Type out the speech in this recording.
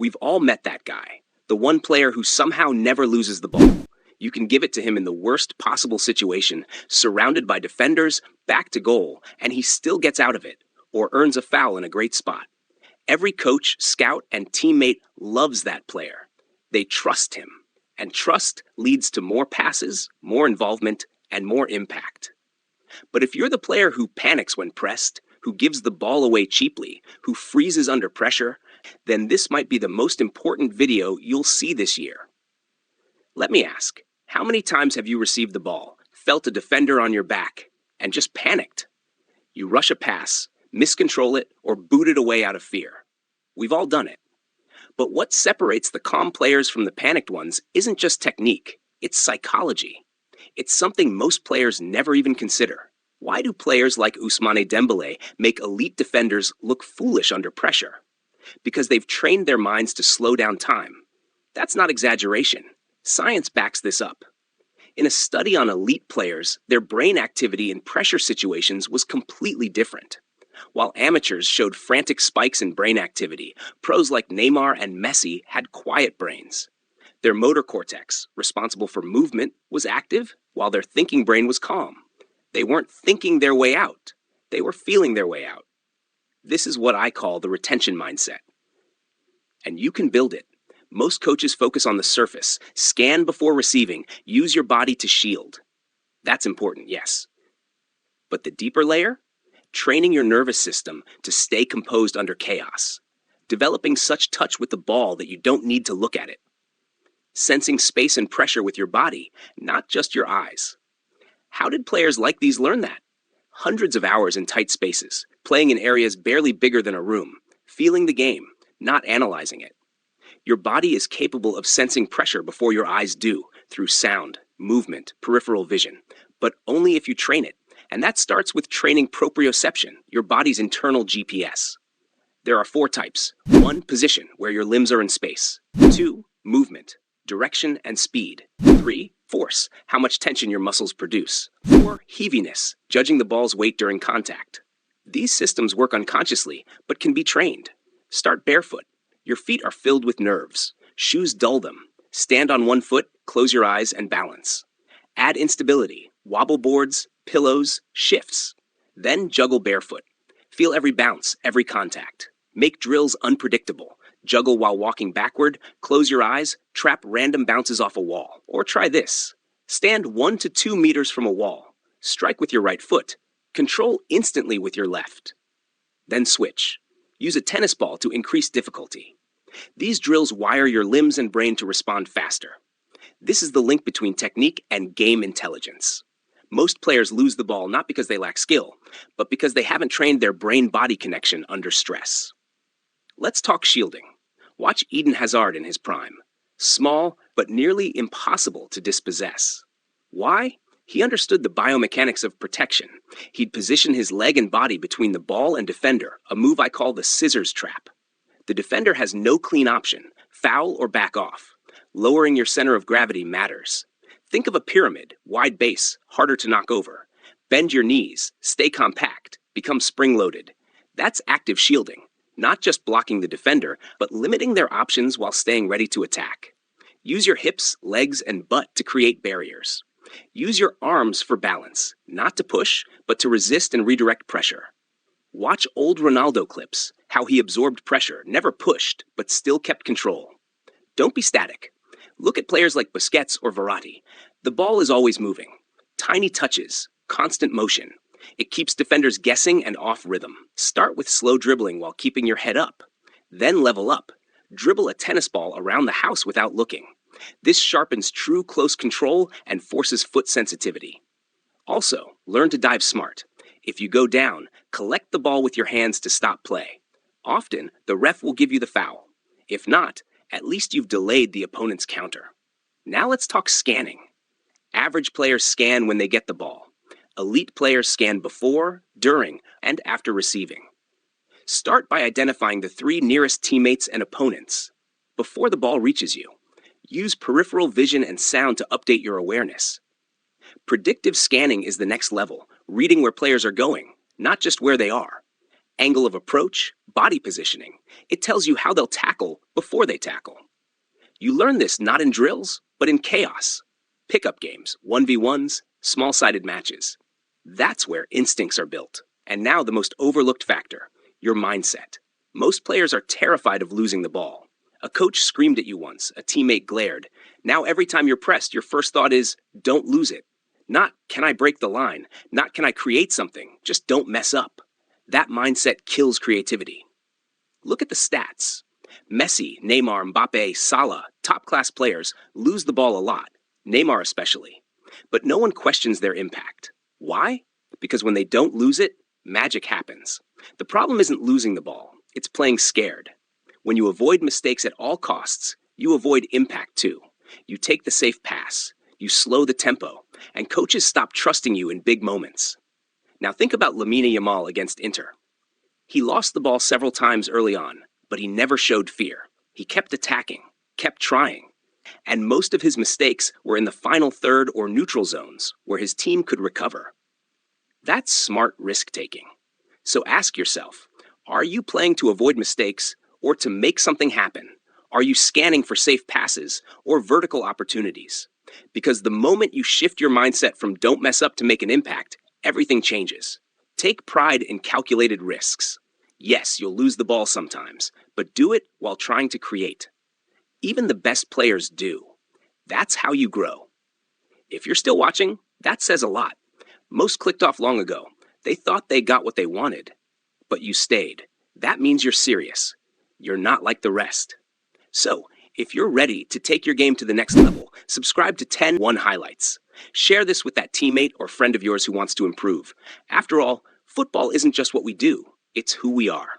We've all met that guy, the one player who somehow never loses the ball. You can give it to him in the worst possible situation, surrounded by defenders, back to goal, and he still gets out of it, or earns a foul in a great spot. Every coach, scout, and teammate loves that player. They trust him, and trust leads to more passes, more involvement, and more impact. But if you're the player who panics when pressed, who gives the ball away cheaply, who freezes under pressure, then this might be the most important video you'll see this year. Let me ask, how many times have you received the ball, felt a defender on your back, and just panicked? You rush a pass, miscontrol it, or boot it away out of fear. We've all done it. But what separates the calm players from the panicked ones isn't just technique, it's psychology. It's something most players never even consider. Why do players like Ousmane Dembélé make elite defenders look foolish under pressure? Because they've trained their minds to slow down time. That's not exaggeration. Science backs this up. In a study on elite players, their brain activity in pressure situations was completely different. While amateurs showed frantic spikes in brain activity, pros like Neymar and Messi had quiet brains. Their motor cortex, responsible for movement, was active, while their thinking brain was calm. They weren't thinking their way out. They were feeling their way out. This is what I call the retention mindset. And you can build it. Most coaches focus on the surface, scan before receiving, use your body to shield. That's important, yes. But the deeper layer? Training your nervous system to stay composed under chaos. Developing such touch with the ball that you don't need to look at it. Sensing space and pressure with your body, not just your eyes. How did players like these learn that? Hundreds of hours in tight spaces, playing in areas barely bigger than a room, feeling the game, not analyzing it. Your body is capable of sensing pressure before your eyes do, through sound, movement, peripheral vision, but only if you train it. And that starts with training proprioception, your body's internal GPS. There are 4 types. 1, position, where your limbs are in space. 2, movement, direction and speed. 3, force, how much tension your muscles produce. 4, heaviness, judging the ball's weight during contact. These systems work unconsciously, but can be trained. Start barefoot. Your feet are filled with nerves. Shoes dull them. Stand on one foot, close your eyes, and balance. Add instability, wobble boards, pillows, shifts. Then juggle barefoot. Feel every bounce, every contact. Make drills unpredictable. Juggle while walking backward, close your eyes, trap random bounces off a wall. Or try this. Stand 1 to 2 meters from a wall. Strike with your right foot. Control instantly with your left. Then switch. Use a tennis ball to increase difficulty. These drills wire your limbs and brain to respond faster. This is the link between technique and game intelligence. Most players lose the ball not because they lack skill, but because they haven't trained their brain-body connection under stress. Let's talk shielding. Watch Eden Hazard in his prime. Small, but nearly impossible to dispossess. Why? He understood the biomechanics of protection. He'd position his leg and body between the ball and defender, a move I call the scissors trap. The defender has no clean option, foul or back off. Lowering your center of gravity matters. Think of a pyramid, wide base, harder to knock over. Bend your knees, stay compact, become spring-loaded. That's active shielding, not just blocking the defender, but limiting their options while staying ready to attack. Use your hips, legs, and butt to create barriers. Use your arms for balance, not to push, but to resist and redirect pressure. Watch old Ronaldo clips, how he absorbed pressure, never pushed, but still kept control. Don't be static. Look at players like Busquets or Verratti. The ball is always moving. Tiny touches, constant motion. It keeps defenders guessing and off rhythm. Start with slow dribbling while keeping your head up. Then level up. Dribble a tennis ball around the house without looking. This sharpens true close control and forces foot sensitivity. Also, learn to dive smart. If you go down, collect the ball with your hands to stop play. Often, the ref will give you the foul. If not, at least you've delayed the opponent's counter. Now let's talk scanning. Average players scan when they get the ball. Elite players scan before, during, and after receiving. Start by identifying the 3 nearest teammates and opponents. Before the ball reaches you, use peripheral vision and sound to update your awareness. Predictive scanning is the next level, reading where players are going, not just where they are. Angle of approach, body positioning. It tells you how they'll tackle before they tackle. You learn this not in drills, but in chaos. Pickup games, 1v1s, small-sided matches. That's where instincts are built. And now the most overlooked factor, your mindset. Most players are terrified of losing the ball. A coach screamed at you once, a teammate glared. Now every time you're pressed, your first thought is, don't lose it. Not, can I break the line? Not, can I create something? Just don't mess up. That mindset kills creativity. Look at the stats. Messi, Neymar, Mbappe, Salah, top-class players, lose the ball a lot, Neymar especially. But no one questions their impact. Why? Because when they don't lose it, magic happens. The problem isn't losing the ball, it's playing scared. When you avoid mistakes at all costs, you avoid impact too. You take the safe pass, you slow the tempo, and coaches stop trusting you in big moments. Now think about Lamine Yamal against Inter. He lost the ball several times early on, but he never showed fear. He kept attacking, kept trying. And most of his mistakes were in the final third or neutral zones, where his team could recover. That's smart risk-taking. So ask yourself, are you playing to avoid mistakes or to make something happen? Are you scanning for safe passes or vertical opportunities? Because the moment you shift your mindset from don't mess up to make an impact, everything changes. Take pride in calculated risks. Yes, you'll lose the ball sometimes, but do it while trying to create. Even the best players do. That's how you grow. If you're still watching, that says a lot. Most clicked off long ago. They thought they got what they wanted. But you stayed. That means you're serious. You're not like the rest. So, if you're ready to take your game to the next level, subscribe to 10-1 Highlights. Share this with that teammate or friend of yours who wants to improve. After all, football isn't just what we do, it's who we are.